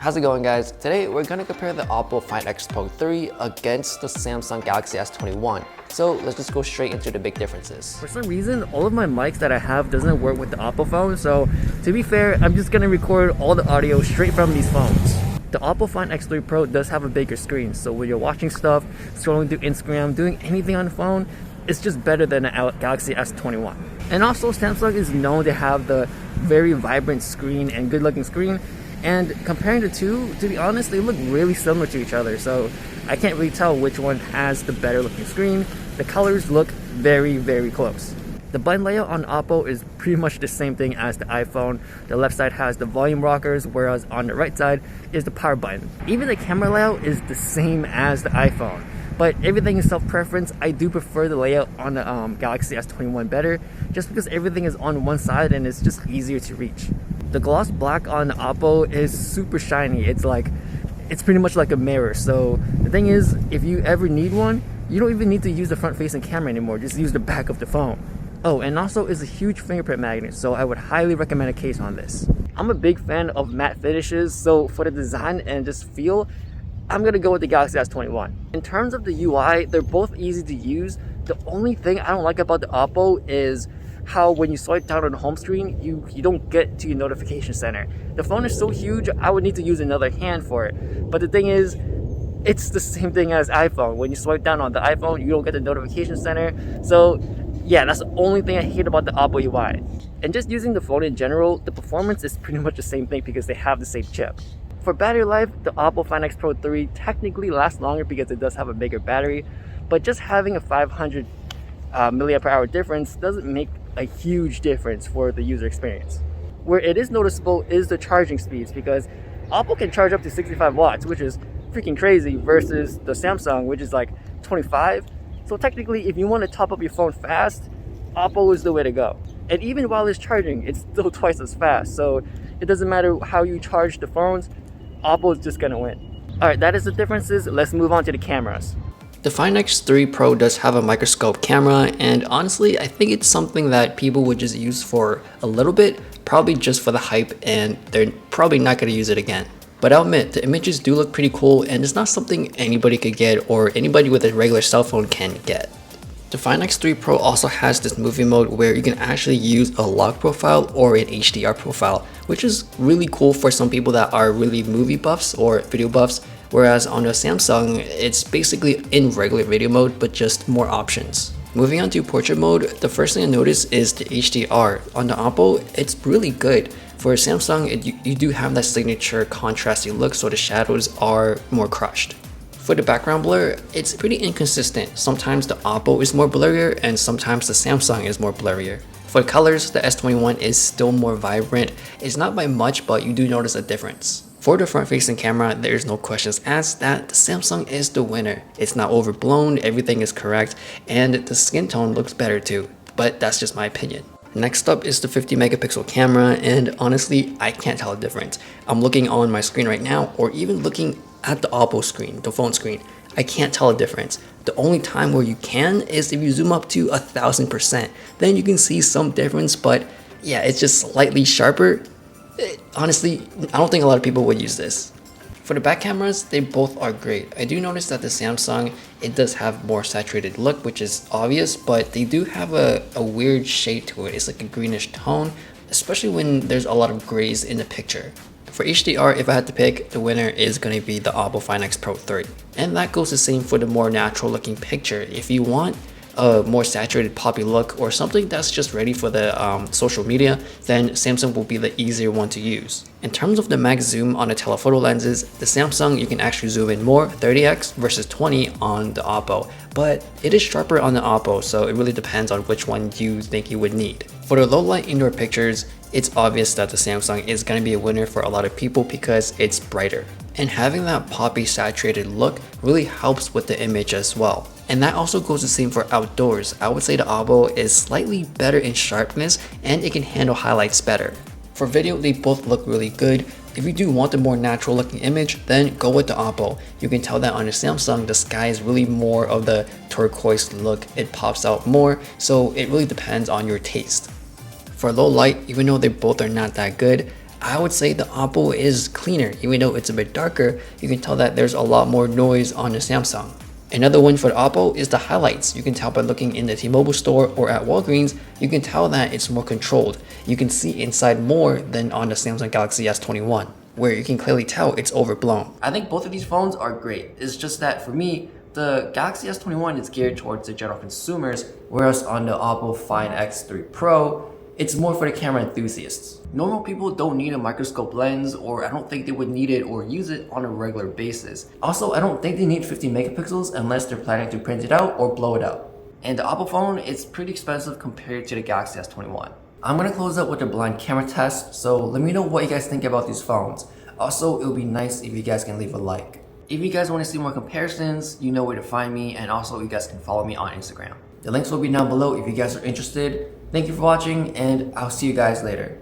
How's it going, guys? Today we're gonna compare the Oppo Find X3 Pro against the Samsung Galaxy S21. So let's just go straight into the big differences. For some reason, all of my mics that I have doesn't work with the Oppo phone, so to be fair, I'm just gonna record all the audio straight from these phones. The Oppo Find X3 Pro does have a bigger screen, so when you're watching stuff, scrolling through Instagram, doing anything on the phone, it's just better than a Galaxy S21. And also, Samsung is known to have the very vibrant screen and good looking screen. And comparing the two, to be honest, they look really similar to each other, so I can't really tell which one has the better looking screen. The colors look very, very close. The button layout on Oppo is pretty much the same thing as the iPhone. The left side has the volume rockers, whereas on the right side is the power button. Even the camera layout is the same as the iPhone, but everything is self-preference. I do prefer the layout on the Galaxy S21 better, just because everything is on one side and it's just easier to reach. The gloss black on the Oppo is super shiny. It's pretty much like a mirror. So the thing is, if you ever need one, you don't even need to use the front-facing camera anymore. Just use the back of the phone. Oh, and also it's a huge fingerprint magnet, so I would highly recommend a case on this. I'm a big fan of matte finishes, so for the design and just feel, I'm gonna go with the Galaxy S21. In terms of the UI, they're both easy to use. The only thing I don't like about the Oppo is how when you swipe down on the home screen, you don't get to your notification center. The phone is so huge, I would need to use another hand for it. But the thing is, it's the same thing as iPhone. When you swipe down on the iPhone, you don't get the notification center. So yeah, that's the only thing I hate about the Oppo UI. And just using the phone in general, the performance is pretty much the same thing because they have the same chip. For battery life, the Oppo Find X3 Pro technically lasts longer because it does have a bigger battery, but just having a 500 milliamp hour difference doesn't make a huge difference for the user experience. Where it is noticeable is the charging speeds, because Oppo can charge up to 65 watts, which is freaking crazy, versus the Samsung, which is like 25. So technically, if you want to top up your phone fast, Oppo is the way to go. And even while it's charging, it's still twice as fast. So it doesn't matter how you charge the phones, Oppo is just gonna win. Alright, that is the differences. Let's move on to the cameras. The Find X3 Pro does have a microscope camera, and honestly, I think it's something that people would just use for a little bit, probably just for the hype, and they're probably not going to use it again. But I'll admit, the images do look pretty cool, and it's not something anybody could get or anybody with a regular cell phone can get. The Find X3 Pro also has this movie mode where you can actually use a log profile or an HDR profile, which is really cool for some people that are really movie buffs or video buffs. Whereas on the Samsung, it's basically in regular video mode, but just more options. Moving on to portrait mode, the first thing I notice is the HDR. On the Oppo, it's really good. For Samsung, you do have that signature contrasty look, so the shadows are more crushed. For the background blur, it's pretty inconsistent. Sometimes the Oppo is more blurrier, and sometimes the Samsung is more blurrier. For colors, the S21 is still more vibrant. It's not by much, but you do notice a difference. For the front-facing camera, there's no questions asked that the Samsung is the winner. It's not overblown, everything is correct, and the skin tone looks better too, but that's just my opinion. Next up is the 50 megapixel camera, and honestly, I can't tell the difference. I'm looking on my screen right now, or even looking at the Oppo screen, the phone screen. I can't tell a difference. The only time where you can is if you zoom up to 1000%. Then you can see some difference, but yeah, it's just slightly sharper. Honestly, I don't think a lot of people would use this. For the back cameras, they both are great. I do notice that the Samsung, it does have more saturated look, which is obvious, but they do have a weird shade to it. It's like a greenish tone, especially when there's a lot of grays in the picture. For HDR, if I had to pick, the winner is going to be the Oppo Find X3 Pro. And that goes the same for the more natural looking picture. If you want a more saturated poppy look or something that's just ready for the social media, then Samsung will be the easier one to use. In terms of the max zoom on the telephoto lenses, the Samsung you can actually zoom in more, 30x versus 20 on the Oppo, but it is sharper on the Oppo, so it really depends on which one you think you would need. For the low light indoor pictures, it's obvious that the Samsung is going to be a winner for a lot of people because it's brighter. And having that poppy saturated look really helps with the image as well. And that also goes the same for outdoors. I would say the Oppo is slightly better in sharpness and it can handle highlights better. For video, they both look really good. If you do want a more natural looking image, then go with the Oppo. You can tell that on the Samsung, the sky is really more of the turquoise look. It pops out more, so it really depends on your taste. For low light, even though they both are not that good, I would say the Oppo is cleaner. Even though it's a bit darker, you can tell that there's a lot more noise on the Samsung. Another win for the Oppo is the highlights. You can tell by looking in the T-Mobile store or at Walgreens, you can tell that it's more controlled. You can see inside more than on the Samsung Galaxy S21, where you can clearly tell it's overblown. I think both of these phones are great. It's just that for me, the Galaxy S21 is geared towards the general consumers, whereas on the Oppo Find X3 Pro, it's more for the camera enthusiasts. Normal people don't need a microscope lens, or I don't think they would need it or use it on a regular basis. Also, I don't think they need 50 megapixels unless they're planning to print it out or blow it up. And the Oppo phone is pretty expensive compared to the Galaxy S21. I'm gonna close up with a blind camera test, so let me know what you guys think about these phones. Also, it would be nice if you guys can leave a like. If you guys want to see more comparisons, you know where to find me, and also you guys can follow me on Instagram. The links will be down below if you guys are interested. Thank you for watching, and I'll see you guys later.